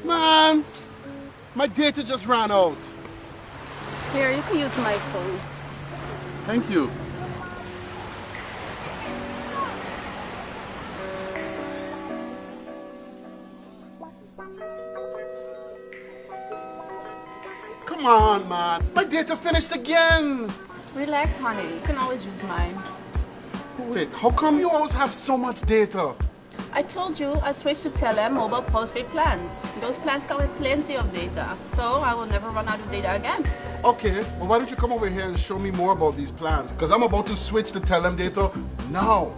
Man, my data just ran out. Here, you can use my phone. Thank you. Come on, man. My data finished again. Relax, honey. You can always use mine. Wait, how come you always have so much data? I told you I switched to Telem mobile postpaid plans. Those plans come with plenty of data, so I will never run out of data again. Okay, well, why don't you come over here and show me more about these plans? Because I'm about to switch to Telem data now.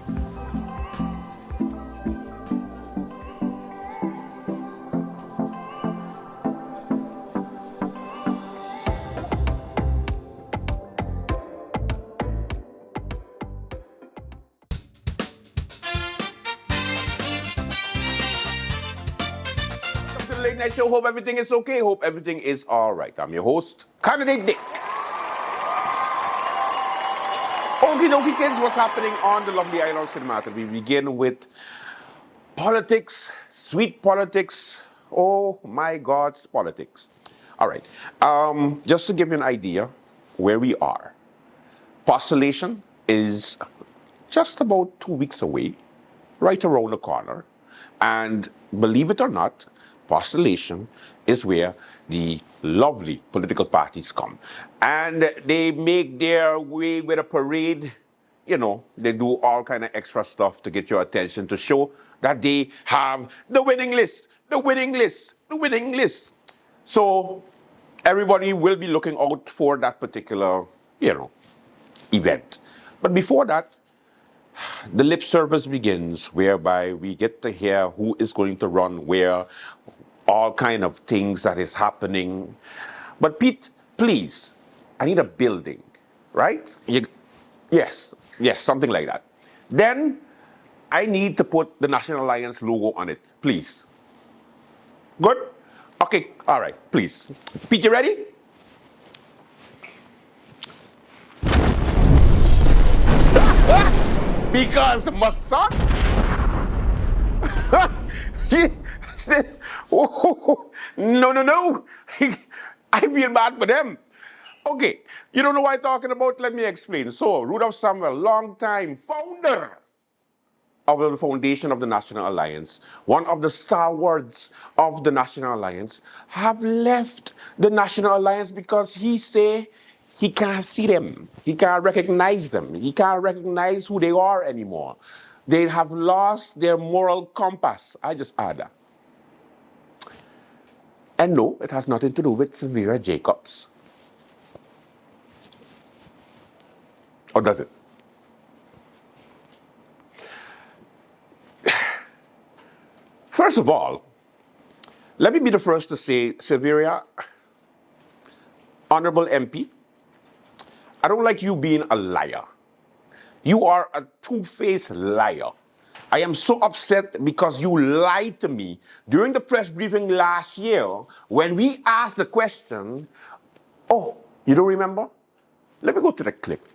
To the Late Night Show. Hope everything is okay. Hope everything is all right. I'm your host, Candidate Dick. Okie dokie, kids, what's happening on the lovely island of Cinema? We begin with politics, sweet politics. Oh my God's politics. All right. Just to give you an idea where we are, postulation is just about 2 weeks away, right around the corner. And believe it or not, postulation is where the lovely political parties come. And they make their way with a parade. You know, they do all kind of extra stuff to get your attention, to show that they have the winning list, the winning list, the winning list. So everybody will be looking out for that particular, event. But before that, the lip service begins, whereby we get to hear who is going to run where, all kind of things that is happening. But Pete, please, I need a building, right? Yes, something like that. Then I need to put the National Alliance logo on it, please. Good? Okay, all right, please. Pete, you ready? Because my son, he said, oh, no. I feel bad for them. Okay, you don't know what I'm talking about? Let me explain. So, Rudolph Samuel, long-time founder of the foundation of the National Alliance, one of the stalwarts of the National Alliance, have left the National Alliance because he say he can't see them. He can't recognize them. He can't recognize who they are anymore. They have lost their moral compass. I just add that. And no, it has nothing to do with Severa Jacobs. Or does it? First of all, Let me be the first to say, Severia, Honorable MP, I don't like you being a liar. You are a two-faced liar. I am so upset because you lied to me during the press briefing last year when we asked the question. Oh, you don't remember? Let me go to the clip.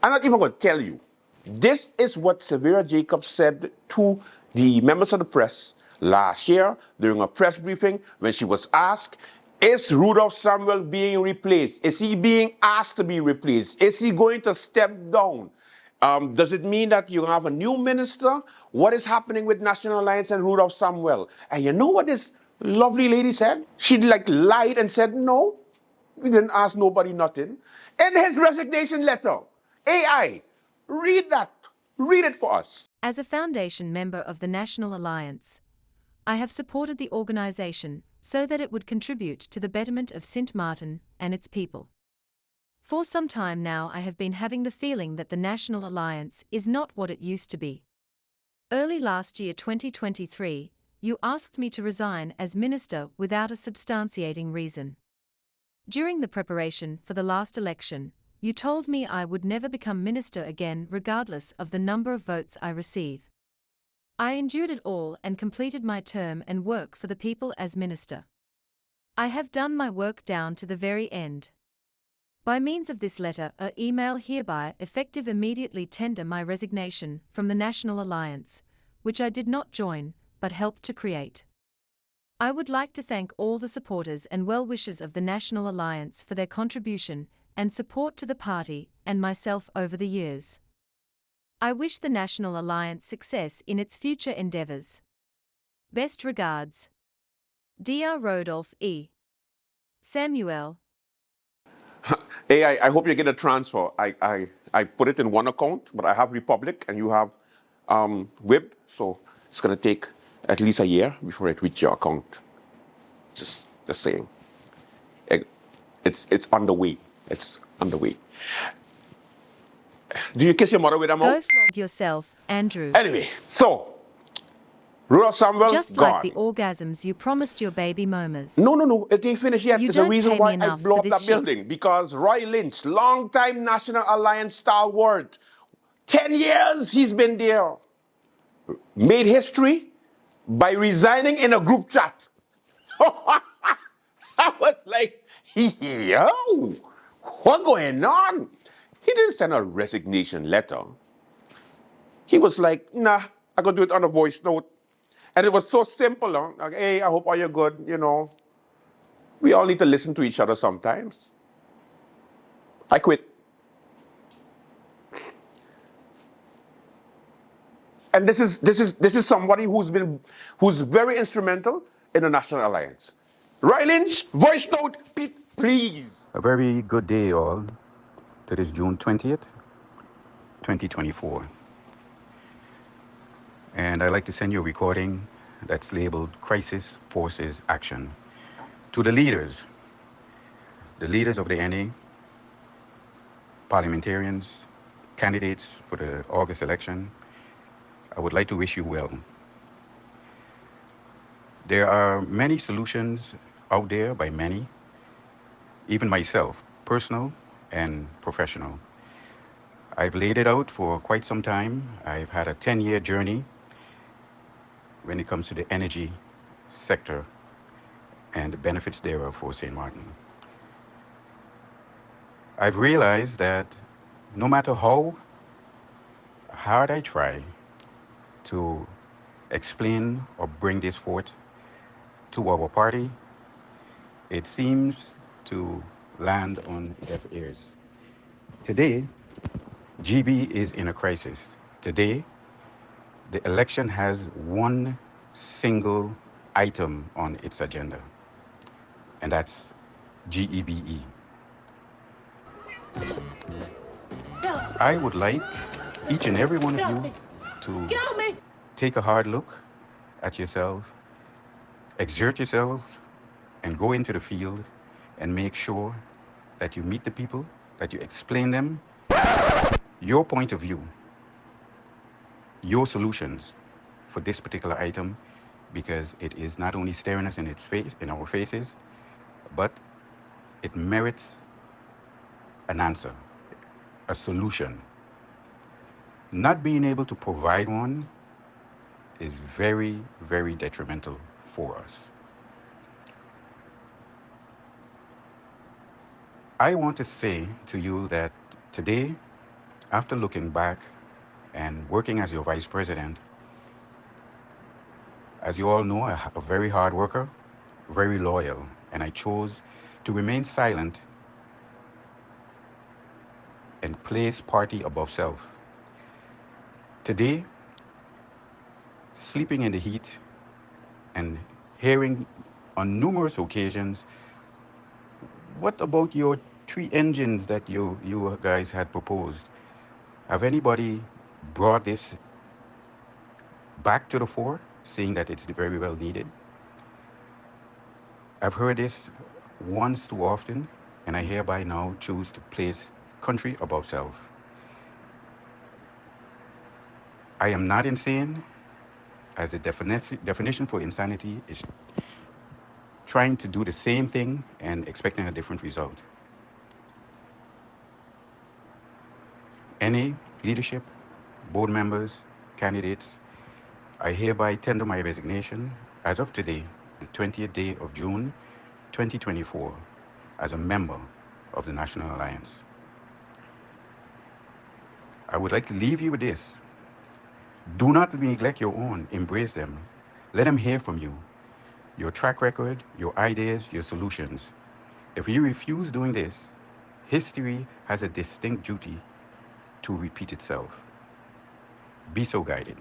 I'm not even going to tell you. This is what Severa Jacobs said to the members of the press last year during a press briefing when she was asked, is Rudolph Samuel being replaced? Is he being asked to be replaced? Is he going to step down? Does it mean that you have a new minister? What is happening with National Alliance and Rudolph Samuel? And you know what this lovely lady said? She lied and said, no, we didn't ask nobody nothing. In his resignation letter, AI, read that. Read it for us. As a foundation member of the National Alliance, I have supported the organization so that it would contribute to the betterment of Sint Maarten and its people. For some time now I have been having the feeling that the National Alliance is not what it used to be. Early last year 2023, you asked me to resign as minister without a substantiating reason. During the preparation for the last election, you told me I would never become minister again regardless of the number of votes I receive. I endured it all and completed my term and work for the people as minister. I have done my work down to the very end. By means of this letter or email hereby effective immediately tender my resignation from the National Alliance, which I did not join, but helped to create. I would like to thank all the supporters and well-wishers of the National Alliance for their contribution and support to the party and myself over the years. I wish the National Alliance success in its future endeavors. Best regards. Dr. Rodolph E. Samuel. Hey, I hope you get a transfer. I put it in one account, but I have Republic and you have WIB, so it's going to take at least a year before it reaches your account. Just saying. It's on the way. It's on the way. Do you kiss your mother with a mouth? Go flog yourself, Andrew. Anyway, so Rudolph Samuel Just gone. like the orgasms you promised your baby Momas. No, it ain't finished yet. You There's a don't reason pay why me I enough blow for up this that shit. building. Because Roy Lynch, long-time National Alliance stalwart, 10 years he's been there, made history by resigning in a group chat. I was like, yo, what going on? He didn't send a resignation letter. He was like, nah, I could do it on a voice note. And it was so simple. Huh? Like, hey, I hope all you're good, you know. We all need to listen to each other sometimes. I quit. And this is somebody who's very instrumental in the National Alliance. Roy Lynch, voice note, Pete, please. A very good day, all. Today is June 20th, 2024. And I'd like to send you a recording that's labeled Crisis Forces Action. To the leaders of the NA, parliamentarians, candidates for the August election, I would like to wish you well. There are many solutions out there by many, even myself, personal and professional. I've laid it out for quite some time. I've had a 10-year journey when it comes to the energy sector and the benefits thereof for St. Martin. I've realized that no matter how hard I try to explain or bring this forth to our party, it seems to land on deaf ears. Today, GB is in a crisis. Today, the election has one single item on its agenda, and that's GEBE. I would like each and every one of you to take a hard look at yourself, exert yourselves, and go into the field and make sure that you meet the people, that you explain them your point of view, your solutions for this particular item, because it is not only staring us in its face, in our faces, but it merits an answer, a solution. Not being able to provide one is very, very detrimental for us. I want to say to you that today, after looking back and working as your vice president, as you all know, a very hard worker, very loyal, and I chose to remain silent and place party above self. Today, sleeping in the heat and hearing on numerous occasions, what about your three engines that you guys had proposed? Have anybody brought this back to the fore, saying that it's very well needed? I've heard this once too often, and I hereby now choose to place country above self. I am not insane, as the definition for insanity is trying to do the same thing and expecting a different result. Any leadership, board members, candidates, I hereby tender my resignation as of today, the 20th day of June 2024, as a member of the National Alliance. I would like to leave you with this. Do not neglect your own, embrace them. Let them hear from you, your track record, your ideas, your solutions. If you refuse doing this, history has a distinct duty to repeat itself. Be so guided.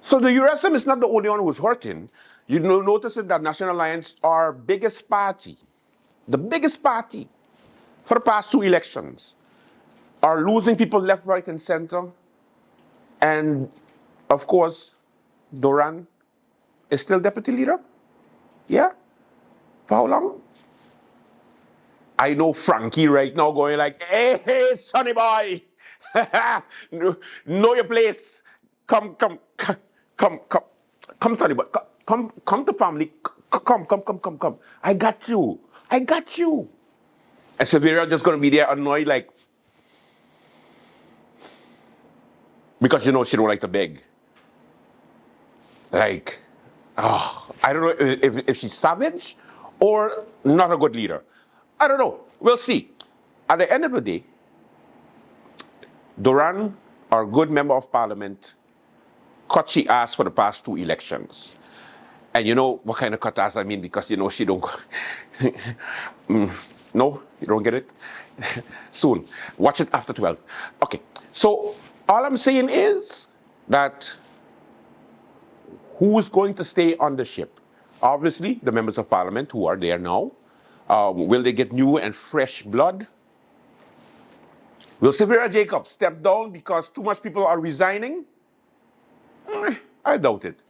So the USM is not the only one who's hurting. You know, notice that National Alliance, our biggest party, the biggest party for the past two elections, are losing people left, right, and center. And of course, Duran is still deputy leader. Yeah? For how long? I know Frankie right now going like, hey, sonny boy, know your place. Come, sonny boy, come to family. Come. I got you. And Severa just gonna be there annoyed like, because you know she don't like to beg. Like, oh, I don't know if she's savage or not a good leader. I don't know. We'll see. At the end of the day, Duran, our good member of parliament, cut she ass for the past two elections. And you know what kind of cut ass I mean, because you know she don't. No, you don't get it? Soon. Watch it after 12. Okay. So all I'm saying is that who is going to stay on the ship? Obviously, the members of parliament who are there now. Will they get new and fresh blood? Will Severa Jacobs step down because too much people are resigning? I doubt it.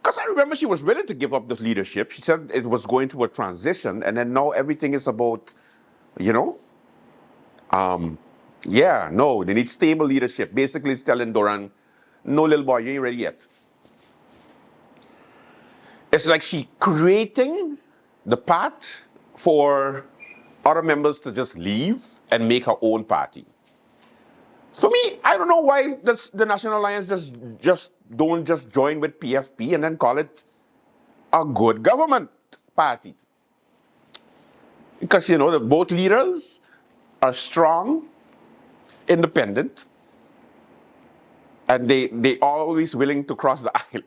Because I remember she was willing to give up the leadership. She said it was going through a transition, and then now everything is about, you know, yeah, no, they need stable leadership. Basically, it's telling Duran, no, little boy, you ain't ready yet. It's like she creating the path for other members to just leave and make her own party. For me, I don't know why the National Alliance just don't join with PFP and then call it a good government party. Because, you know, both leaders are strong, independent, and they always willing to cross the aisle.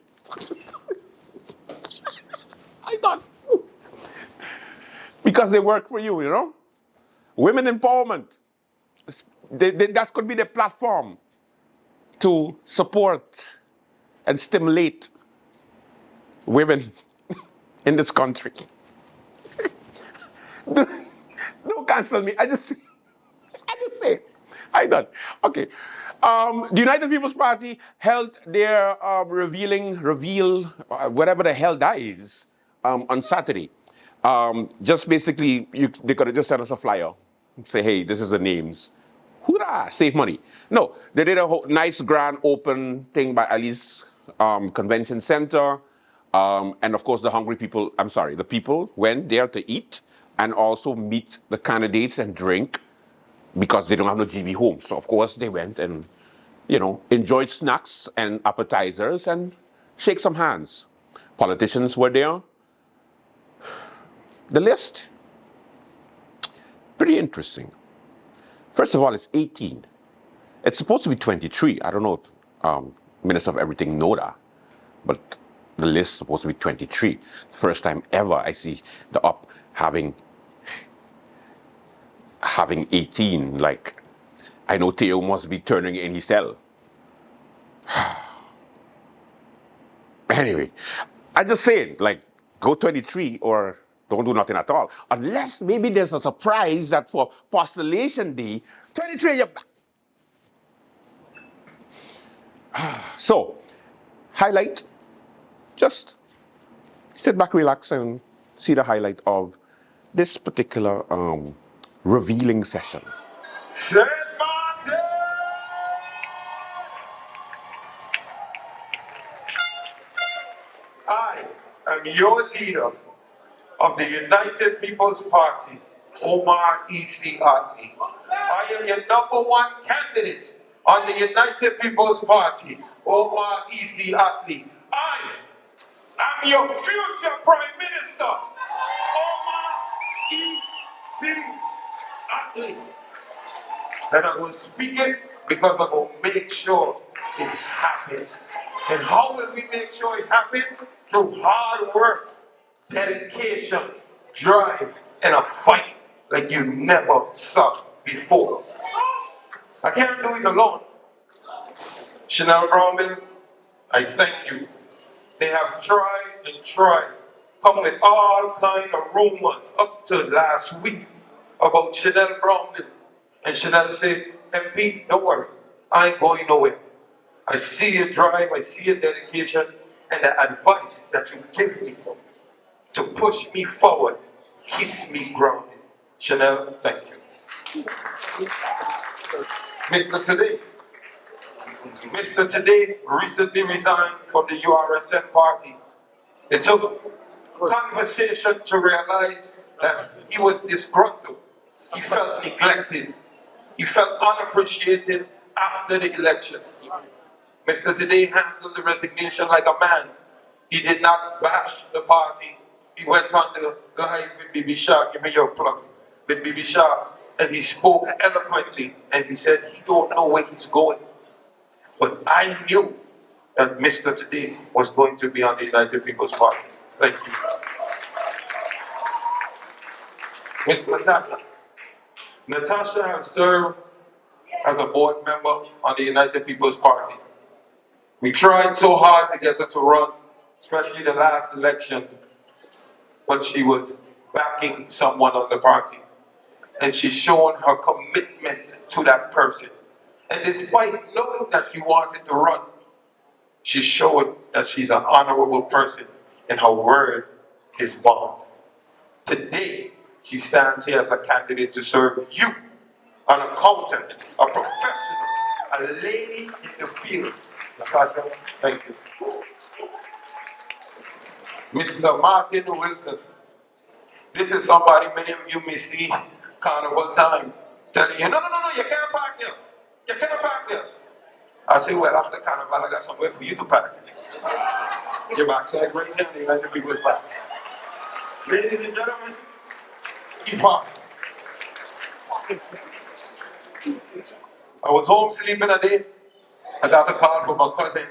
I thought, because they work for you, you know? Women empowerment. That could be the platform to support and stimulate women in this country. Don't cancel me. I just say, I done. Okay. The United People's Party held their reveal, whatever the hell that is, on Saturday. Just basically, they could have just sent us a flyer. Say, hey, this is the names. Hoorah, save money. No, they did a nice grand open thing by Ali's Convention Center. And of course, the hungry people, I'm sorry, the people went there to eat and also meet the candidates and drink because they don't have no GB home. So of course they went and, enjoyed snacks and appetizers and shake some hands. Politicians were there. The list, pretty interesting. First of all, it's 18. It's supposed to be 23. I don't know if Minister of Everything know that, but the list is supposed to be 23. First time ever I see the up having 18. Like, I know Theo must be turning in his cell. Anyway, I just saying, like, go 23 or don't do nothing at all. Unless maybe there's a surprise that for Postulation Day, 23 you're back. So, highlight, just sit back, relax, and see the highlight of this particular revealing session. St. Martin! I am your leader of the United People's Party, Omar E.C. Otley. I am your #1 candidate on the United People's Party, Omar E.C. Otley. I am your future Prime Minister, Omar E.C. Otley. And I'm going to speak it because I'm going to make sure it happens. And how will we make sure it happens? Through hard work, dedication, drive, and a fight like you never saw before. I can't do it alone. Chanel Brownbill, I thank you. They have tried and tried, come with all kind of rumors up to last week about Chanel Brownbill. And Chanel said, MP, don't worry, I ain't going nowhere. I see your drive, I see your dedication, and the advice that you give me to push me forward keeps me grounded. Chanel, thank you. Mr. Today recently resigned from the URSN party. It took conversation to realize that he was disgruntled. He felt neglected. He felt unappreciated after the election. Mr. Today handled the resignation like a man. He did not bash the party. He went on the live with Bibi Shah, give me your plug, with Bibi Shah, and he spoke eloquently, and he said he don't know where he's going. But I knew that Mr. Today was going to be on the United People's Party. Thank you. Ms. Natasha has served as a board member on the United People's Party. We tried so hard to get her to run, especially the last election, but she was backing someone on the party. And she's shown her commitment to that person. And despite knowing that she wanted to run, she showed that she's an honorable person and her word is bond. Today, she stands here as a candidate to serve you, an accountant, a professional, a lady in the field. Natasha, thank you. Mr. Martin Wilson, this is somebody many of you may see carnival time telling you, no, you can't park there. You can't park there. I say, well, after carnival, I got somewhere for you to park. Your backside right here, the United People's Park. Ladies and gentlemen, he parked. I was home sleeping a day. I got a call from my cousin.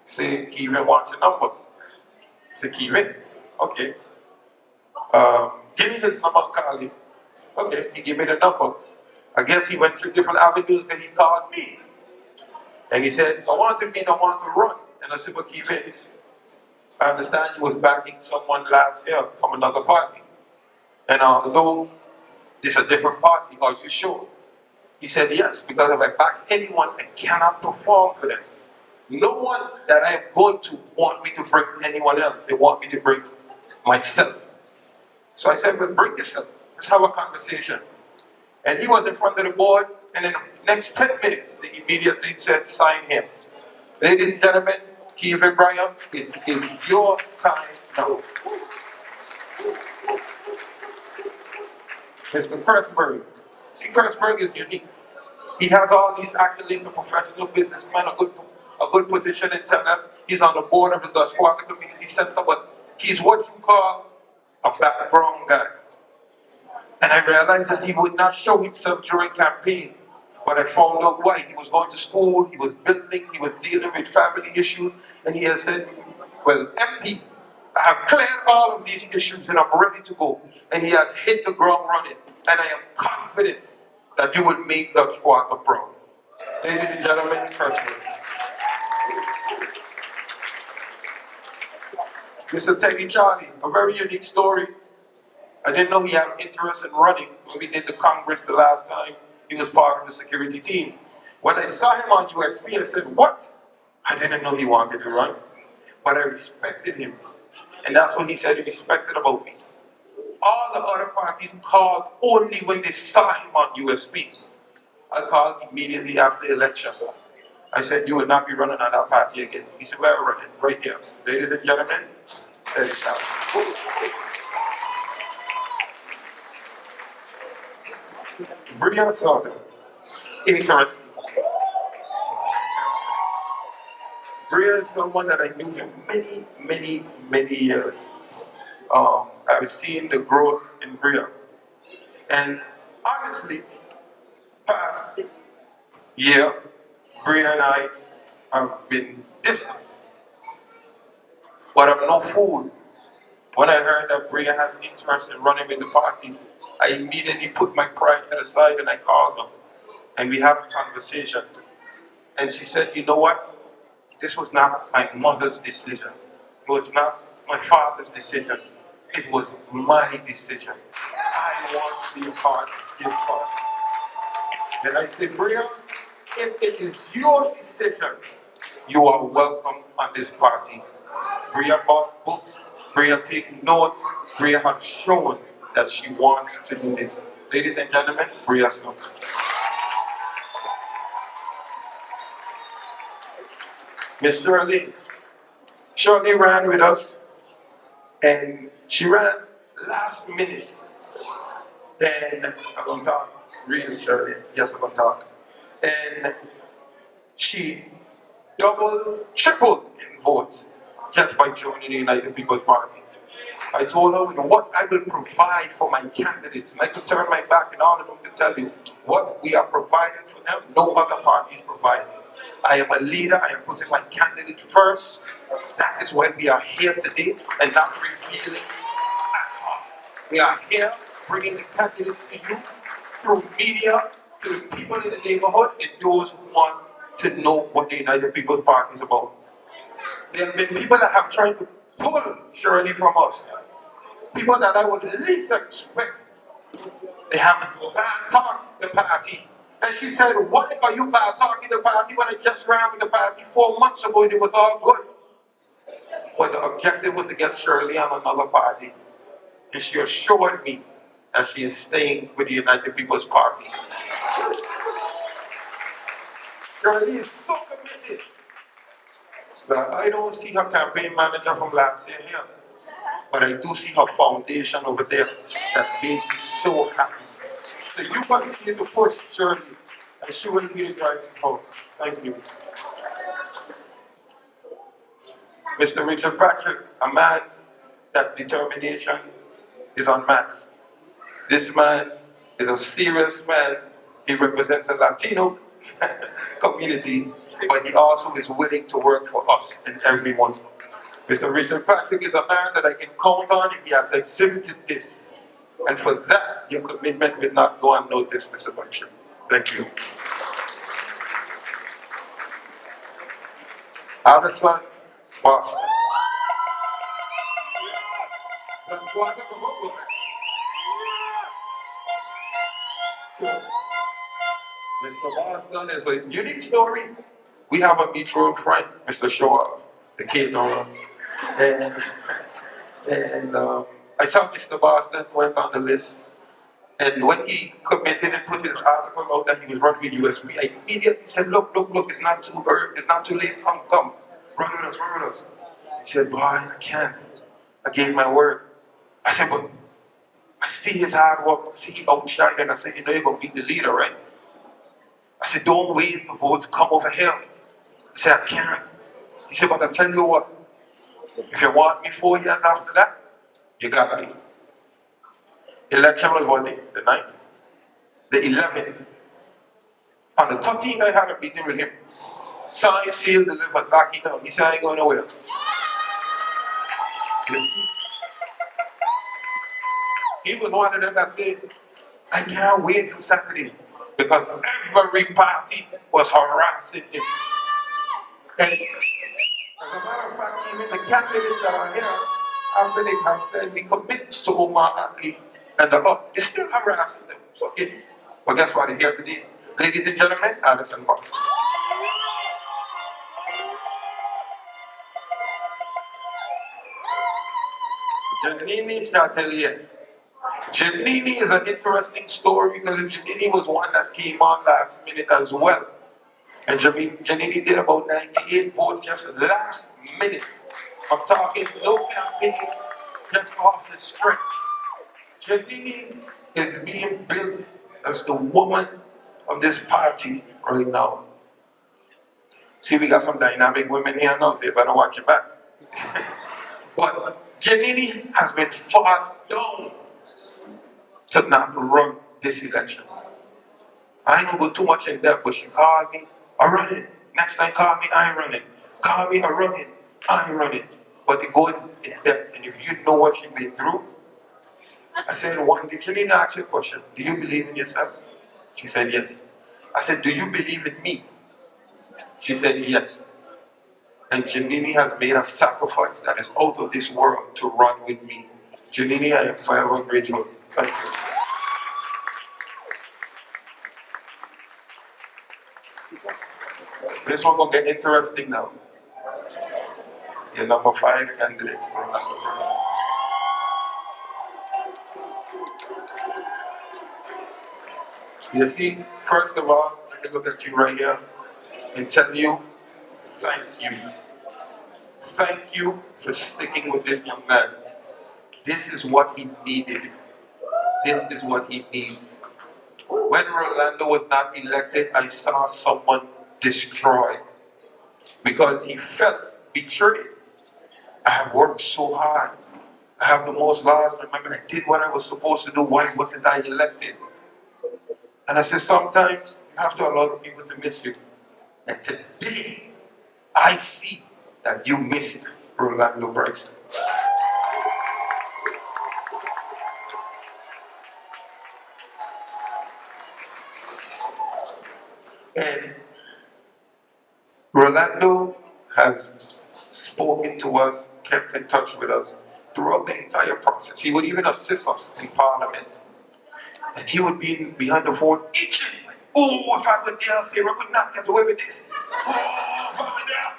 Say, Kevin wants your number. I said, Kevin, okay. Give me his number, call him. Okay, he gave me the number. I guess he went through different avenues, but he called me. And he said, I want to run. And I said, well, Kevin, I understand you was backing someone last year from another party. And although this is a different party, are you sure? He said, yes, because if I back anyone, I cannot perform for them. No one that I am going to want me to bring anyone else. They want me to bring myself. So I said, well, bring yourself. Let's have a conversation. And he was in front of the board, and in the next 10 minutes, they immediately said, sign him. Ladies and gentlemen, Kevin Bryan, it is your time now. Mr. Kurtzberg. See, Kurtzberg is unique. He has all these accolades, a professional businessman, a good position in Telem. He's on the board of the Dutch Water Community Center, but he's what you call a background guy. And I realized that he would not show himself during campaign. But I found out why. He was going to school, he was building, he was dealing with family issues, and he has said, well, MP, I have cleared all of these issues and I'm ready to go. And he has hit the ground running. And I am confident that you would make Dutch Water proud. Ladies and gentlemen, trust me. Mr. Teddy Charlie, a very unique story. I didn't know he had interest in running. When we did the Congress the last time, he was part of the security team. When I saw him on USB, I said, what? I didn't know he wanted to run. But I respected him. And that's what he said he respected about me. All the other parties called only when they saw him on USB. I called immediately after the election. I said, you will not be running on that party again. He said, we're running right here. Ladies and gentlemen, Teddy Charlie. Brian Sauter. Interesting. Brian is someone that I knew for many years. I've seen the growth in Brian. And honestly, past year, Brian and I have been distant. But I'm no fool. When I heard that Brian has interest in running with the party, I immediately put my pride to the side and I called her. And we had a conversation. And she said, you know what? This was not my mother's decision. It was not my father's decision. It was my decision. I want to be a part of this party. And I said, Bria, if it is your decision, you are welcome on this party. Bria bought books. Bria taking notes. Bria has shown that she wants to do this. Ladies and gentlemen, Bria Snook. Miss Shirley. Shirley ran with us, and she ran last minute. And I'm going to talk, really, Shirley. Yes, I'm going to talk. And she doubled, tripled in votes just by joining the United People's Party. I told her, you know, what I will provide for my candidates, and I could turn my back in all of them to tell you what we are providing for them, no other party is providing. I am a leader, I am putting my candidate first. That is why we are here today and not revealing at all. We are here bringing the candidates to you through media, to the people in the neighborhood, and those who want to know what the United People's Party is about. There have been people that have tried to pull Shirley from us. People that I would least expect. They have bad talked the party. And she said, why are you bad talking the party when I just ran with the party 4 months ago and it was all good? But the objective was to get Shirley on another party. And she assured me that she is staying with the United People's Party. Shirley is so committed that I don't see her campaign manager from last year here. But I do see her foundation over there that made me so happy. So you continue to push Shirley, and she will be the driving force. Thank you. Mr. Richard Patrick, a man that's determination is unmatched. This man is a serious man. He represents the Latino community, but he also is willing to work for us and everyone. Mr. Richard Patrick is a man that I can count on, and he has exhibited this. And for that, your commitment will not go unnoticed, Mr. Patrick. Thank you. Addison, Boston. That's why I'm a so, Mr. Boston is a unique story. We have a mutual friend, Mr. Shaw, the caterer. And I saw Mr. Boston went on the list. And when he committed and put his article out that he was running with USB, I immediately said, look, it's not too early, it's not too late, come. run with us, run with us. He said, boy, I can't. I gave my word. I said, but I see his hard work. I see he outshine, and I said, you know, you're going to be the leader, right? I said, don't waste the votes. Come over here. He said, I can't. He said, but I tell you what, if you want me 4 years after that, you got me. Election was what day? The 9th? The 11th. On the 13th, I had a meeting with him. Signed, sealed, delivered, lock it up. He said, I ain't going nowhere. He was one of them that said, I can't wait for Saturday because every party was harassing him. And as a matter of fact, even the candidates that are here, after they have said we commit to Omar Ali and the law, they're still harassing them. So, okay. Well, guess what? They're here today. Ladies and gentlemen, Addison Box. Janini Chatelier. Janini is an interesting story because Janini was one that came on last minute as well. And Janini did about 98 votes just last minute. I'm talking no campaign, just off the strength. Janini is being built as the woman of this party right now. See, we got some dynamic women here now, so you better watch your back. But Janini has been fought down to not run this election. I ain't gonna go too much in depth, but she called me, I'm running. Next time call me, I ain't running. Call me, I'm running. I ain't running. But it goes in depth, and if you know what she's been through, I said, one day, Janine asked you a question. Do you believe in yourself? She said, yes. I said, do you believe in me? She said, yes. And Janini has made a sacrifice that is out of this world to run with me. Janini, I am forever grateful. Thank you. This one gonna get interesting now. Your number 5 candidate, Rolando Burns. You see, first of all, let me look at you right here and tell you, thank you. Thank you for sticking with this young man. This is what he needed. This is what he needs. When Rolando was not elected, I saw someone destroyed because he felt betrayed. I have worked so hard. I have the most laws. Remember, I did what I was supposed to do. Why wasn't I elected? And I said, sometimes you have to allow the people to miss you. And today, I see that you missed Rolando Bryson. And Rolando has spoken to us, kept in touch with us throughout the entire process. He would even assist us in Parliament. And he would be behind the phone itching. Oh, if I were there, Sarah could not get away with this. Oh, if I were there.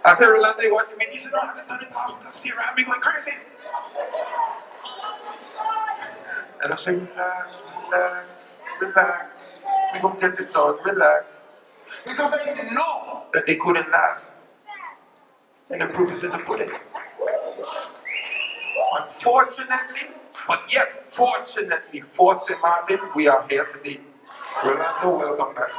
I said, Rolando, you want me? He said, no, I have to turn it off because Sarah had me going crazy. And I said, relax, relax, relax. We're going to get it done, relax. Because I know that they couldn't last. And the proof is in the pudding. Unfortunately, but yet fortunately for St. Martin, we are here today. Rolando, welcome back.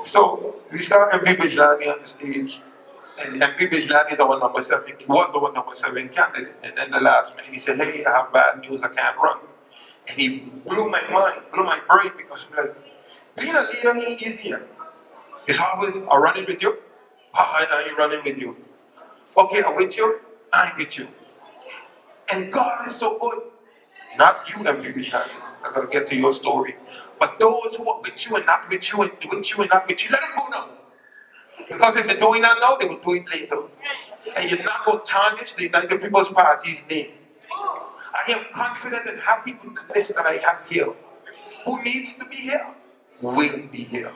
So we start MP Bijlani on the stage, and MP Bijlani is our number 7, was our number 7 candidate. And then the last minute he said, hey, I have bad news, I can't run. And he blew my mind, blew my brain, because I'm like, being a leader ain't easier. It's always, I'm running with you. I ain't running with you. Okay, I'm with you. I ain't with you. And God is so good. Not you, MP Bishani, as I'll get to your story. But those who are with you and not with you, and with you and not with you, let them go now. Because if they're doing that now, they will do it later. And you're not going to tarnish the United People's Party's name. I am confident and happy with the list that I have here. Who needs to be here? Will be here.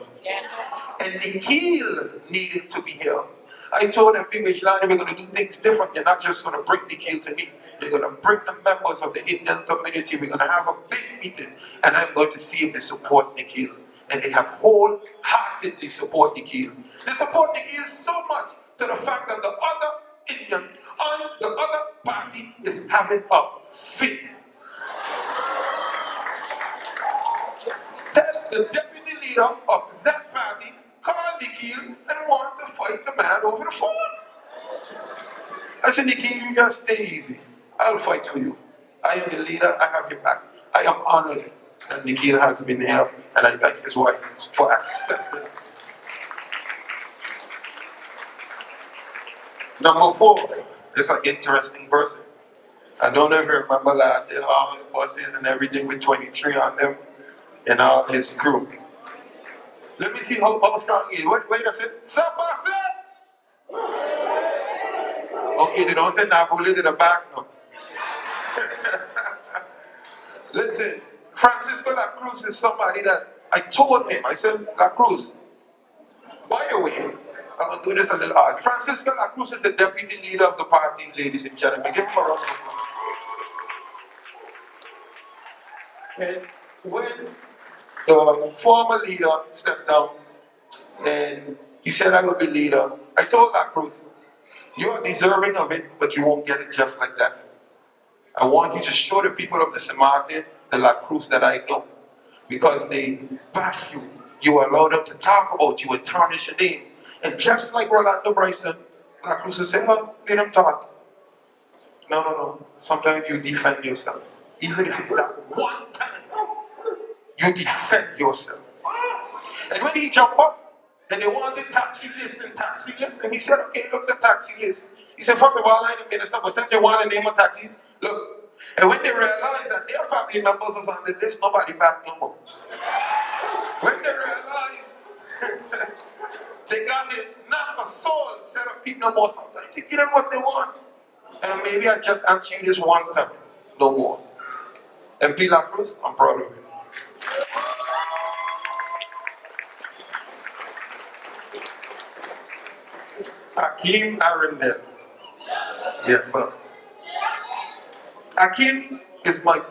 And Nikhil needed to be here. I told them, people, we're going to do things different. You're not just going to bring Nikhil to me. You're going to bring the members of the Indian community. We're going to have a big meeting, and I'm going to see if they support Nikhil. And they have wholeheartedly support Nikhil. They support Nikhil so much to the fact that the other Indian on the other party is having a fit. Tell the deputy leader of that party, call Nikhil and want to fight the man over the phone. I said, Nikhil, you just stay easy. I'll fight for you. I am the leader, I have your back. I am honored that Nikhil has been here, and I thank his wife for accepting us. Number 4, this is an interesting person. I don't know if you remember last year, all the buses and everything with 23 on them and all his crew. Let me see how strong he is. Wait a second. Sabase! Okay, they don't say Napoli to the back now. Listen, Francisco La Cruz is somebody that I told him, I said, La Cruz, by the way, I'm going to do this a little hard. Francisco La Cruz is the deputy leader of the party, ladies and gentlemen. Give him a round of applause. And when the former leader stepped down and he said, I will be leader, I told La Cruz, you're deserving of it, but you won't get it just like that. I want you to show the people of the Samarte, the La Cruz that I know, because they bash you. You allow them to talk about you and tarnish your name. And just like Rolando Bryson, La Cruz will say, well, let them talk. No. Sometimes you defend yourself. Even if it's that one time, you defend yourself. And when he jumped up, and they wanted taxi list, and he said, okay, look the taxi list. He said, first of all, I'm the minister, but since you want to name a taxi, look. And when they realized that their family members was on the list, nobody back no more. When they realized they got it, not a soul set of people no more. Sometimes you give them what they want. And maybe I just answer you this one time, no more. MP La Cruz, I'm proud of you. Akeem Arundel. Yes, sir. Akeem is one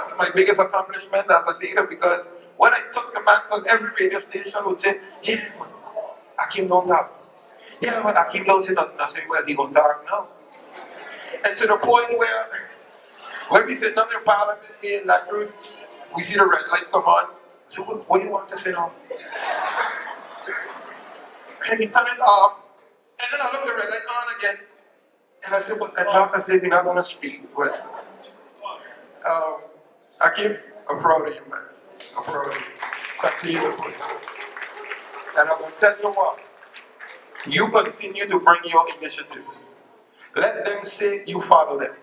of my biggest accomplishments as a leader, because when I took the mantle, every radio station would say, yeah, man, Akeem don't talk. Yeah, but Akeem don't say nothing. I say, well, he don't talk now. And to the point where, when we sit down in Parliament, me and La Cruz, we see the red light come on. So what do you want to say now? And he turned it off. And then I look the red light on again. And I said, but the doctor said you're not going to speak. But Akeem, I'm proud of you, man. I'm proud of you. Continue to push. And I'm going to tell you what. You continue to bring your initiatives. Let them say you follow them.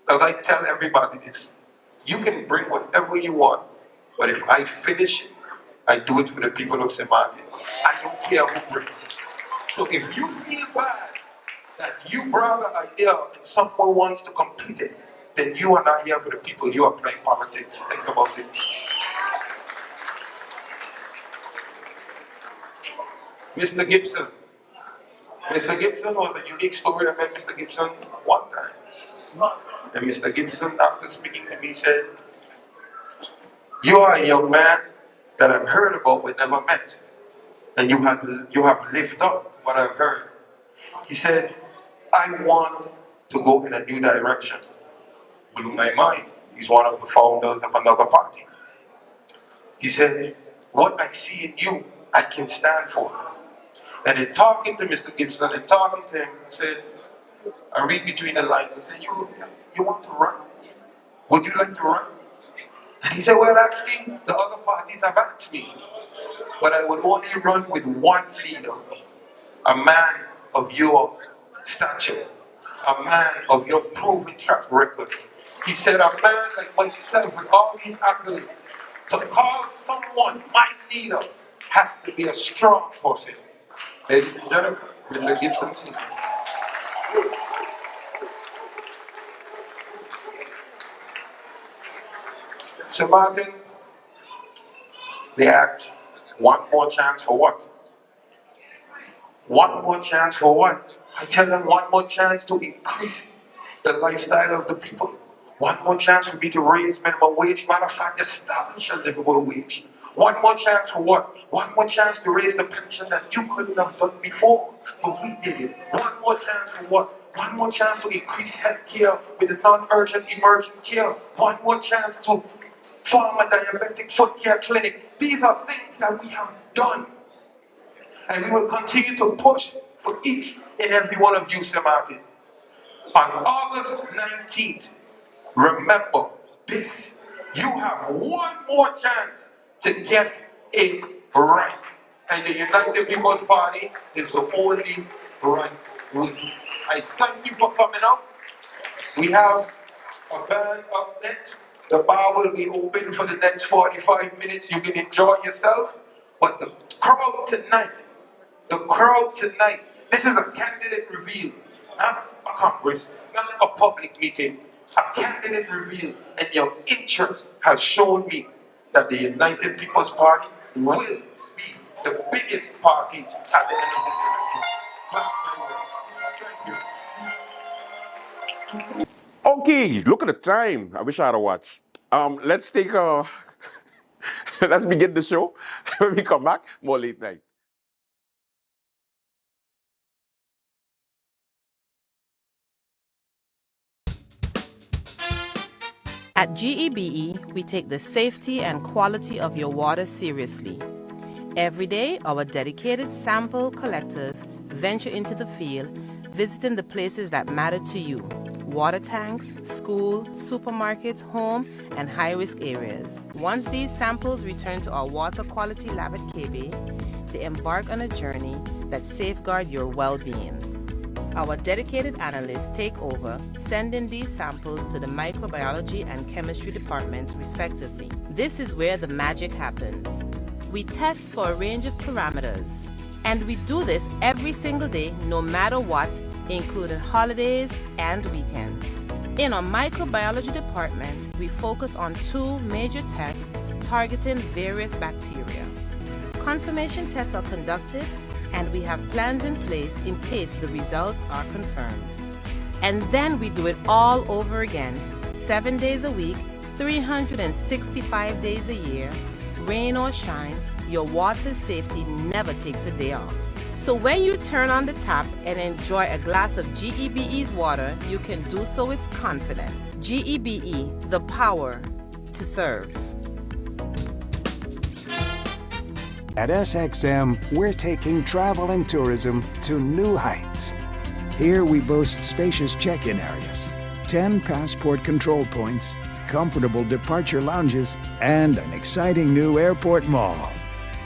As I tell everybody this, you can bring whatever you want, but if I finish it, I do it for the people of St. Martin. I don't care who brings it. So if you feel bad that you brought an idea and someone wants to complete it, then you are not here for the people. You are playing politics. Think about it. Mr. Gibson. Mr. Gibson was a unique story. I met Mr. Gibson one time. And Mr. Gibson, after speaking to me, said, you are a young man that I've heard about but never met. And you have lived up what I've heard. He said, I want to go in a new direction. Blew my mind. He's one of the founders of another party. He said, what I see in you, I can stand for. And in talking to Mr. Gibson and talking to him, I said, I read between the lines. I said, you want to run? Would you like to run? And he said, well, actually, the other parties have asked me. But I would only run with one leader, a man of your stature, a man of your proven track record. He said, a man like myself with all these accolades, to call someone my leader has to be a strong person. Ladies and gentlemen, Mr. Gibson Sr. St. Martin, they act one more chance for what? One more chance for what? I tell them one more chance to increase the lifestyle of the people. One more chance for me to raise minimum wage. Matter of fact, establish a livable wage. One more chance for what? One more chance to raise the pension that you couldn't have done before, but we did it. One more chance for what? One more chance to increase health care with the non-urgent emergent care. One more chance to form a diabetic foot care clinic. These are things that we have done. And we will continue to push for each and every one of you, Sir Martin. On August 19th, remember this. You have one more chance to get it right. And the United People's Party is the only right way. I thank you for coming out. We have a band up next. The bar will be open for the next 45 minutes. You can enjoy yourself. But the crowd tonight, this is a candidate reveal, not a congress, not a public meeting, a candidate reveal. And your interest has shown me that the United People's Party will be the biggest party at the end of this election. Thank you. Okay, look at the time. I wish I had a watch. Let's take a let's begin the show. When we come back, more late night. At GEBE, we take the safety and quality of your water seriously. Every day, our dedicated sample collectors venture into the field, visiting the places that matter to you: water tanks, school, supermarkets, home, and high-risk areas. Once these samples return to our water quality lab at KB, they embark on a journey that safeguards your well-being. Our dedicated analysts take over, sending these samples to the microbiology and chemistry departments, respectively. This is where the magic happens. We test for a range of parameters, and we do this every single day, no matter what, including holidays and weekends. In our microbiology department, we focus on two major tests targeting various bacteria. Confirmation tests are conducted, and we have plans in place in case the results are confirmed. And then we do it all over again, 7 days a week, 365 days a year. Rain or shine, your water safety never takes a day off. So when you turn on the tap and enjoy a glass of GEBE's water, you can do so with confidence. GEBE, the power to serve. At SXM, we're taking travel and tourism to new heights. Here we boast spacious check-in areas, 10 passport control points, comfortable departure lounges, and an exciting new airport mall.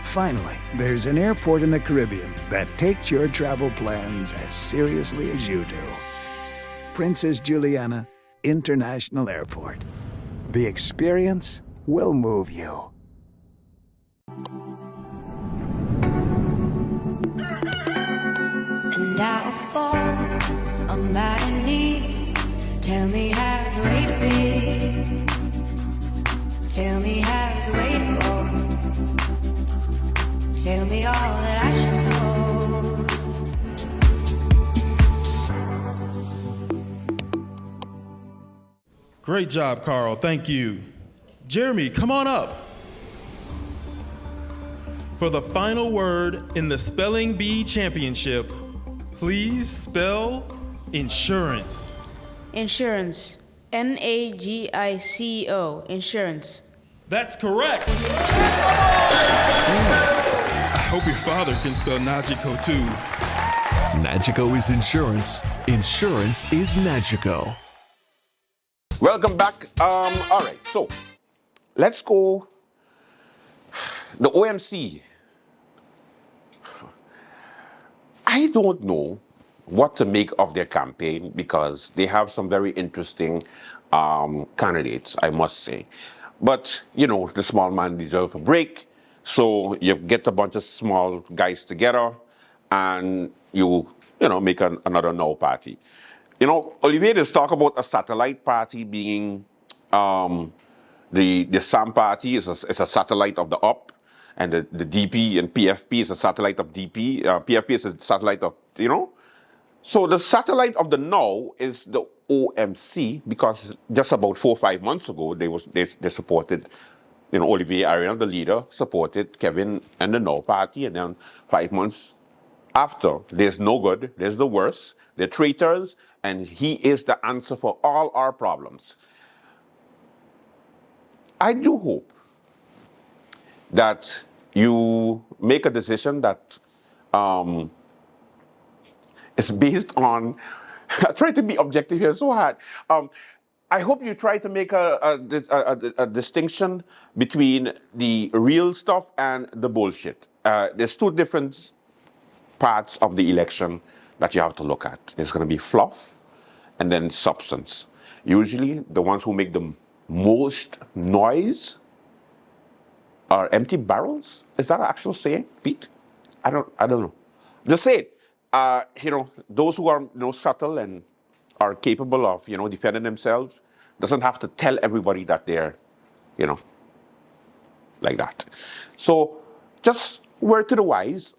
Finally, there's an airport in the Caribbean that takes your travel plans as seriously as you do. Princess Juliana International Airport. The experience will move you. And I'll fall on my knee. Tell me how to wait to be. Tell me how to wait for. Tell me all that I should know. Great job, Carl. Thank you. Jeremy, come on up. For the final word in the Spelling Bee Championship, please spell insurance. Insurance. N-A-G-I-C-O. Insurance. That's correct. I hope your father can spell Najiko too. Najiko is insurance. Insurance is Najiko. Welcome back. All right, so let's go. The OMC. I don't know what to make of their campaign because they have some very interesting candidates, I must say. But, you know, the small man deserves a break. So you get a bunch of small guys together and you make another no party. You know, Olivier just talk about a satellite party being the SAM party is a satellite of the UP. and the DP and PFP is a satellite of DP. PFP is a satellite of, So the satellite of the now is the OMC, because just about 4 or 5 months ago they supported, Olivier Ariel, the leader, supported Kevin and the Now party, and then 5 months after, there's no good, there's the worst, they're traitors, and he is the answer for all our problems. I do hope that you make a decision that is based on, I try to be objective here, so hard. I hope you try to make a distinction between the real stuff and the bullshit. There's two different parts of the election that you have to look at. It's going to be fluff and then substance. Usually the ones who make the most noise are empty barrels. Is that an actual saying, Pete? I don't know. Just say it. Those who are subtle and are capable of defending themselves doesn't have to tell everybody that they're like that. So just word to the wise,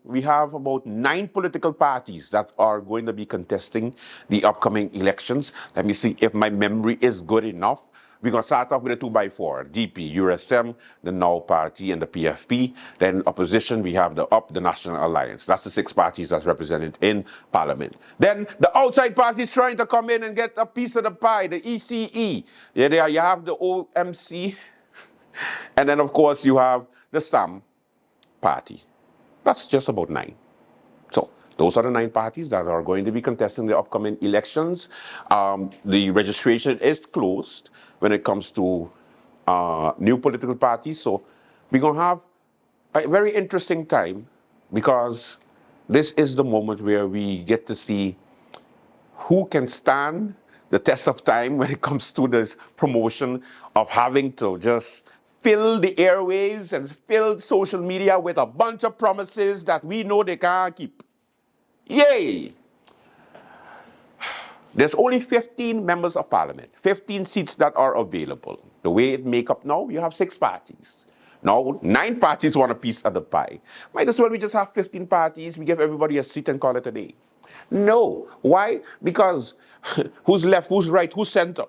we have about 9 political parties that are going to be contesting the upcoming elections. Let me see if my memory is good enough. We're going to start off with a 2x4, DP, USM, the Now Party, and the PFP. Then opposition, we have the UP, the National Alliance. That's the 6 parties that's represented in Parliament. Then the outside parties trying to come in and get a piece of the pie, the ECE. Yeah, you have the OMC. And then, of course, you have the SAM party. That's just about 9. So those are the 9 parties that are going to be contesting the upcoming elections. The registration is closed when it comes to new political parties. So we're going to have a very interesting time, because this is the moment where we get to see who can stand the test of time when it comes to this promotion of having to just fill the airwaves and fill social media with a bunch of promises that we know they can't keep. Yay! There's only 15 members of parliament, 15 seats that are available. The way it make up now, you have 6 parties. Now, 9 parties want a piece of the pie. Might as well we just have 15 parties, we give everybody a seat and call it a day. No. Why? Because who's left, who's right, who's center?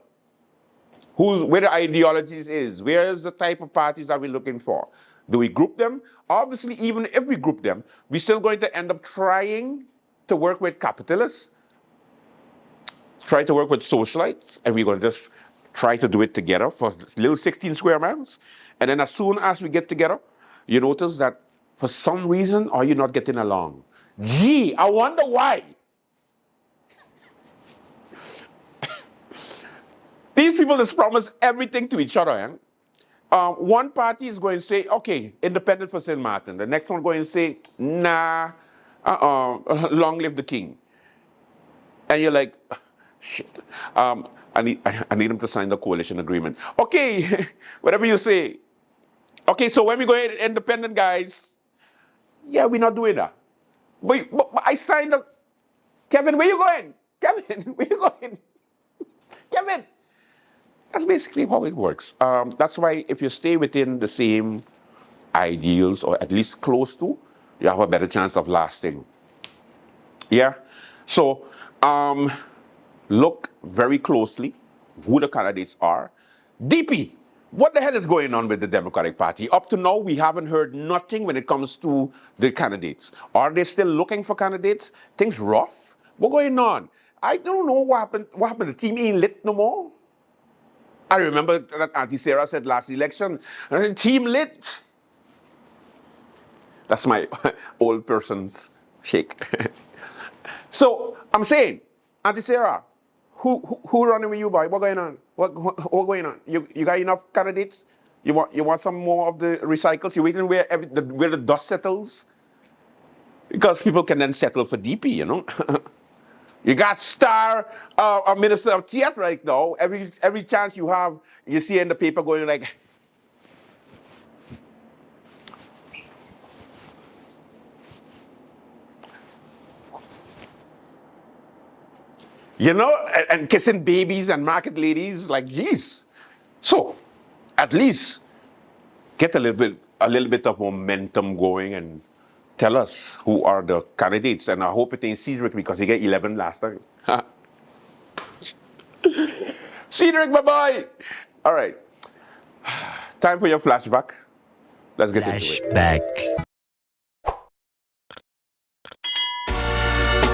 Where the ideologies is? Where is the type of parties that we're looking for? Do we group them? Obviously, even if we group them, we're still going to end up trying to work with capitalists, try to work with socialites, and we're going to just try to do it together for little 16 square miles. And then as soon as we get together, you notice that for some reason, are you not getting along? Gee, I wonder why. These people just promise everything to each other. One party is going to say, okay, independent for St. Martin. The next one going to say, nah, long live the king. And you're like, shit, I need them to sign the coalition agreement. Okay, whatever you say. Okay, so when we go independent, guys, yeah, we're not doing that. But I signed the... Kevin, where you going? Kevin, where you going? Kevin! That's basically how it works. That's why if you stay within the same ideals, or at least close to, you have a better chance of lasting. Yeah? So, look very closely who the candidates are. DP, what the hell is going on with the Democratic Party? Up to now, we haven't heard nothing when it comes to the candidates. Are they still looking for candidates? Things rough? What's going on? I don't know what happened. What happened? The team ain't lit no more? I remember that Auntie Sarah said last election, team lit. That's my old person's shake. So I'm saying, Auntie Sarah, who running with you, boy? What going on? What going on? You got enough candidates? You want some more of the recycles? You waiting where the dust settles? Because people can then settle for DP, you know. You got star a minister of theatre right now. Every chance you have, you see in the paper going like, you know, and kissing babies and market ladies, like, geez. So, at least get a little bit a little bit of momentum going and tell us who are the candidates. And I hope it ain't Cedric because he got 11 last time. Cedric, my boy! All right. Time for your flashback. Let's get into it. Flashback.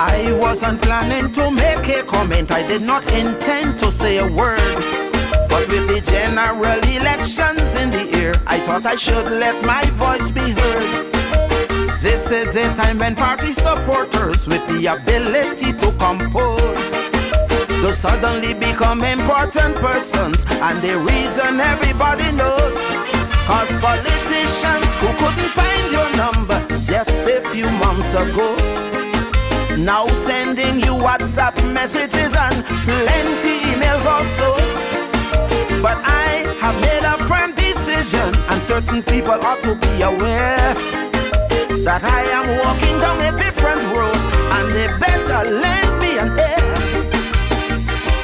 I wasn't planning to make a comment. I did not intend to say a word. But with the general elections in the air, I thought I should let my voice be heard. This is a time when party supporters with the ability to compose to suddenly become important persons, and the reason everybody knows. Cause politicians who couldn't find your number just a few months ago now sending you WhatsApp messages and plenty emails also. But I have made a firm decision, and certain people ought to be aware that I am walking down a different road, and they better lend me an ear.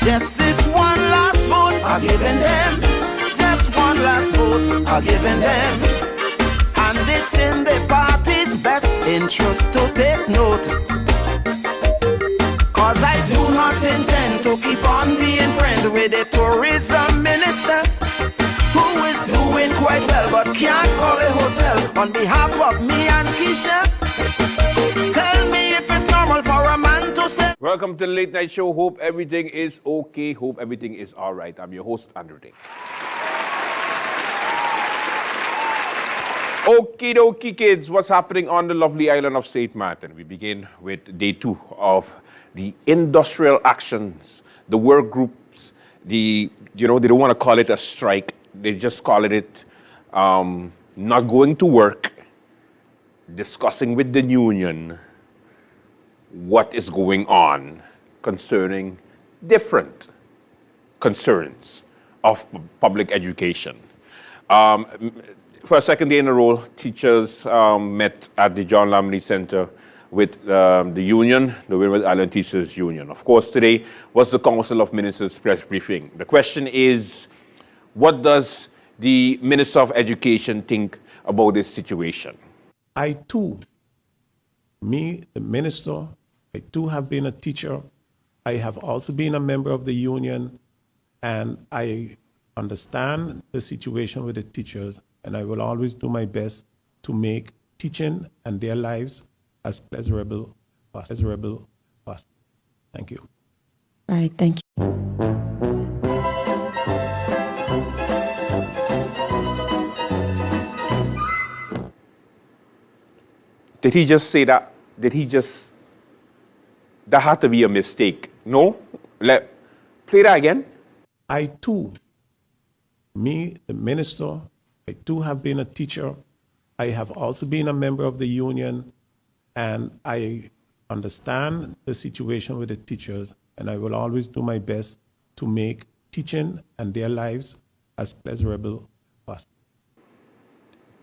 Just this one last vote I'm giving them. Just one last vote I'm giving them. And it's in the party's best interest to take note. Cause I do not intend to keep on being friend with the tourism minister, who is doing quite well but can't call a hotel on behalf of me and Keisha. Tell me if it's normal for a man to stay. Welcome to the Late Night Show. Hope everything is okay. Hope everything is all right. I'm your host, Andrew Dick. Okie dokie, kids. What's happening on the lovely island of St. Martin? We begin with day 2 of the industrial actions, the work groups, they don't want to call it a strike. They just call it not going to work, discussing with the union what is going on concerning different concerns of public education. For a second day in a row, teachers met at the John Lamley Center with the union, the Windward Island Teachers Union. Of course, today was the Council of Ministers press briefing. The question is, what does the Minister of Education think about this situation? I too, me, the minister, I too have been a teacher. I have also been a member of the union, and I understand the situation with the teachers, and I will always do my best to make teaching and their lives as pleasurable as possible. Thank you. All right, thank you. Did he just say that? That had to be a mistake. No? Play that again. I too, me, the minister, I too have been a teacher. I have also been a member of the union, and I understand the situation with the teachers, and I will always do my best to make teaching and their lives as pleasurable as possible.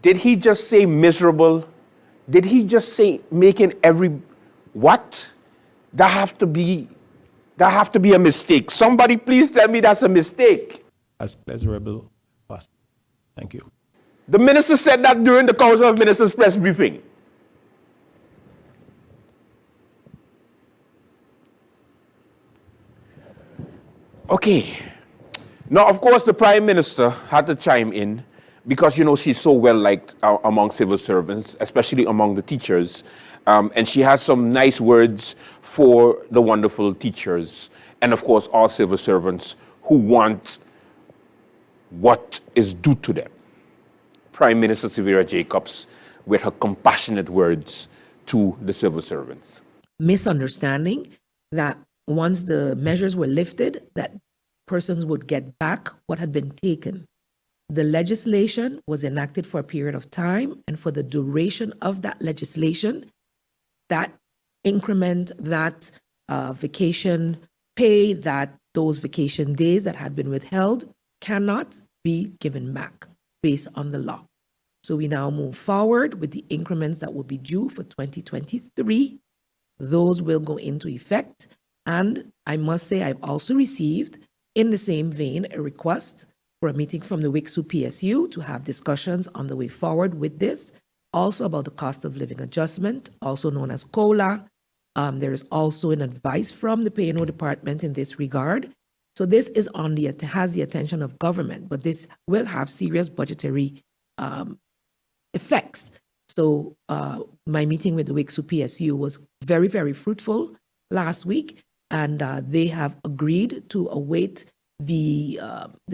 Did he just say miserable? Did he just say making every what? That have to be a mistake. Somebody please tell me that's a mistake. As pleasurable as possible. Thank you. The minister said that during the Council of Ministers press briefing. Okay. Now, of course, the Prime Minister had to chime in because, she's so well liked among civil servants, especially among the teachers. And she has some nice words for the wonderful teachers and, of course, all civil servants who want what is due to them. Prime Minister Severa Jacobs with her compassionate words to the civil servants. Misunderstanding that once the measures were lifted, that persons would get back what had been taken. The legislation was enacted for a period of time, and for the duration of that legislation, that increment, that vacation pay, that those vacation days that had been withheld cannot be given back based on the law. So we now move forward with the increments that will be due for 2023. Those will go into effect. And I must say, I've also received, in the same vein, a request for a meeting from the WICSU PSU to have discussions on the way forward with this. Also about the cost of living adjustment, also known as COLA. There is also an advice from the P&O department in this regard. So this is has the attention of government, but this will have serious budgetary effects. So my meeting with the WICSU PSU was very, very fruitful last week, and they have agreed to await the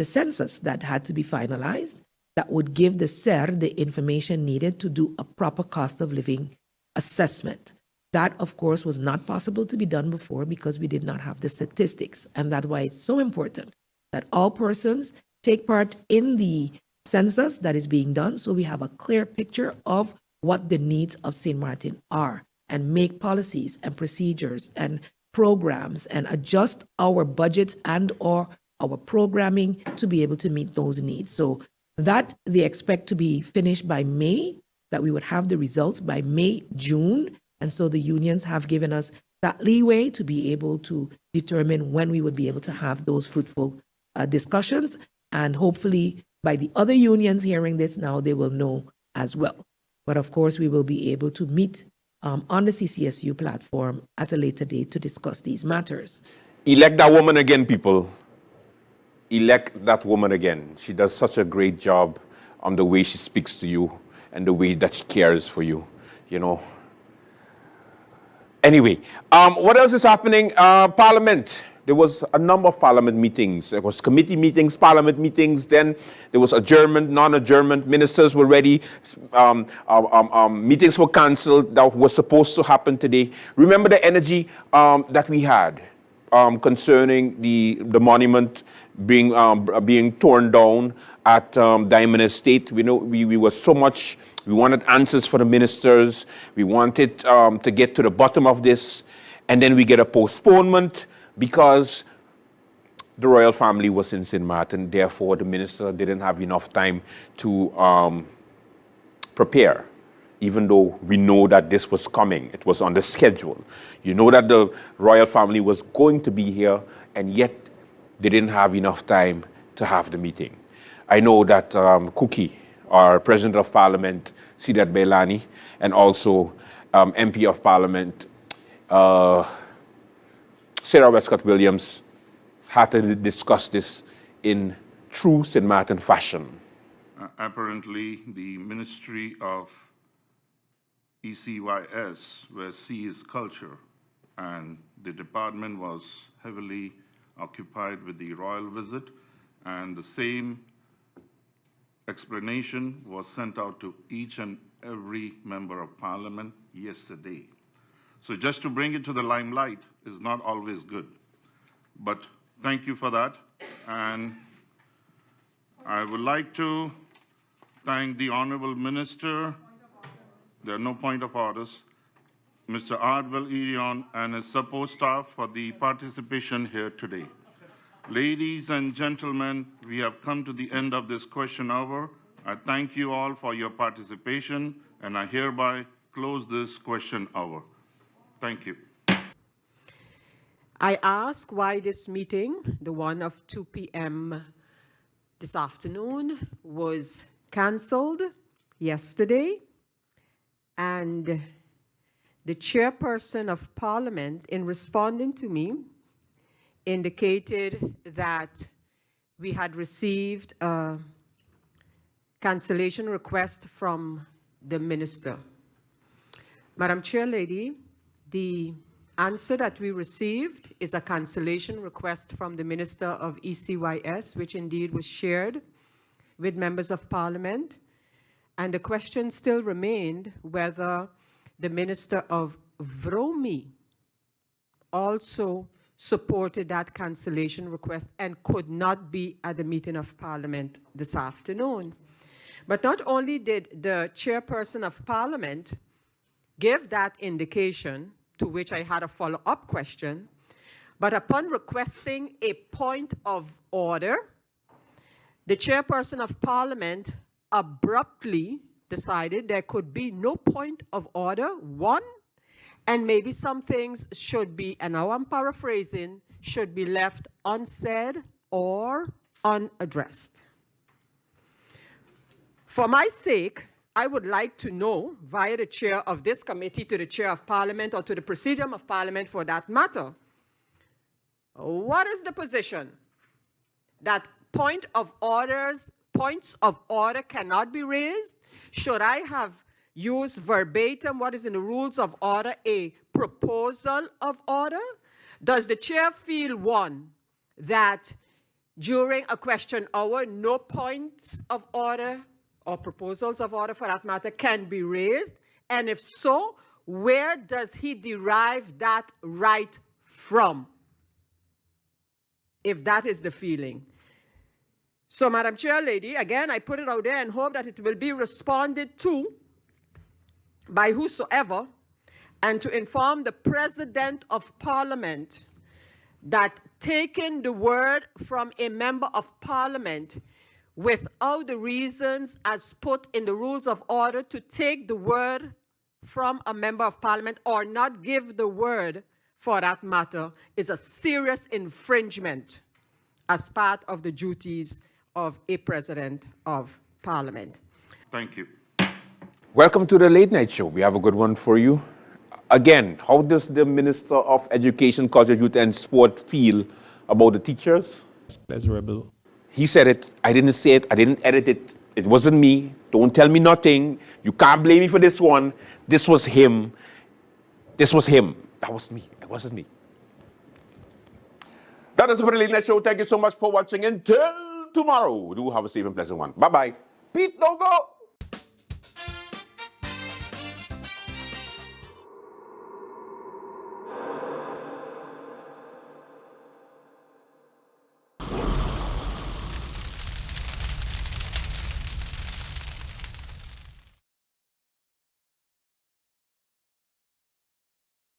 census that had to be finalized that would give the SER the information needed to do a proper cost of living assessment. That, of course, was not possible to be done before because we did not have the statistics. And that's why it's so important that all persons take part in the census that is being done so we have a clear picture of what the needs of St. Martin are and make policies and procedures and programs and adjust our budgets and or our programming to be able to meet those needs. So that they expect to be finished by May, that we would have the results by May, June. And so the unions have given us that leeway to be able to determine when we would be able to have those fruitful discussions. And hopefully by the other unions hearing this now, they will know as well. But of course, we will be able to meet on the CCSU platform at a later date to discuss these matters. Elect that woman again, people. Elect that woman again. She does such a great job on the way she speaks to you and the way that she cares for you, you know. Anyway, what else is happening? Parliament. There was a number of parliament meetings. There was committee meetings, parliament meetings. Then there was adjournment, non-adjournment. Ministers were ready. Meetings were cancelled that were supposed to happen today. Remember the energy that we had concerning the monument being torn down at Diamond Estate. We know we were so much. We wanted answers for the ministers. We wanted to get to the bottom of this, and then we get a postponement because the royal family was in St. Martin. Therefore, the minister didn't have enough time to prepare, even though we know that this was coming. It was on the schedule. You know that the royal family was going to be here, and yet they didn't have enough time to have the meeting. I know that Cookie, our President of Parliament, Sidat Belani, and also MP of Parliament, Sarah Westcott-Williams, had to discuss this in true St. Martin fashion. Apparently, the Ministry of ECYS, where C is culture, and the department was heavily occupied with the royal visit, and the same explanation was sent out to each and every member of parliament yesterday. So just to bring it to the limelight is not always good. But thank you for that. And I would like to thank the Honorable Minister. There are no point of orders. Mr. Ardwell Irion and his support staff for the participation here today. Ladies and gentlemen, we have come to the end of this question hour. I thank you all for your participation, and I hereby close this question hour. Thank you. I ask why this meeting, the one of 2 p.m. this afternoon, was cancelled yesterday, and the chairperson of Parliament, in responding to me, indicated that we had received a cancellation request from the minister. Madam Chair Lady, the answer that we received is a cancellation request from the Minister of ECYS, which indeed was shared with members of Parliament. And the question still remained whether the Minister of VROMI also supported that cancellation request and could not be at the meeting of Parliament this afternoon. But not only did the chairperson of Parliament give that indication, to which I had a follow-up question, but upon requesting a point of order, the chairperson of Parliament abruptly decided there could be no point of order, one, and maybe some things should be, and now I'm paraphrasing, should be left unsaid or unaddressed. For my sake, I would like to know, via the chair of this committee to the chair of parliament or to the presidium of parliament for that matter, what is the position that points of order cannot be raised? Should I have used verbatim what is in the rules of order, a proposal of order? Does the chair feel, one, that during a question hour, no points of order or proposals of order for that matter can be raised? And if so, where does he derive that right from? If that is the feeling. So, Madam Chair Lady, again, I put it out there and hope that it will be responded to by whosoever, and to inform the President of Parliament that taking the word from a member of Parliament without the reasons as put in the rules of order to take the word from a member of Parliament or not give the word for that matter is a serious infringement as part of the duties of a President of Parliament. Thank you. Welcome to the Late Night Show. We have a good one for you. Again, how does the Minister of Education, Culture, Youth and Sport feel about the teachers? It's pleasurable. He said it. I didn't say it. I didn't edit it. It wasn't me. Don't tell me nothing. You can't blame me for this one. This was him. This was him. That was me. It wasn't me. That is it for the Late Night Show. Thank you so much for watching. Until tomorrow, do have a safe and pleasant one. Bye-bye. Pete, don't go.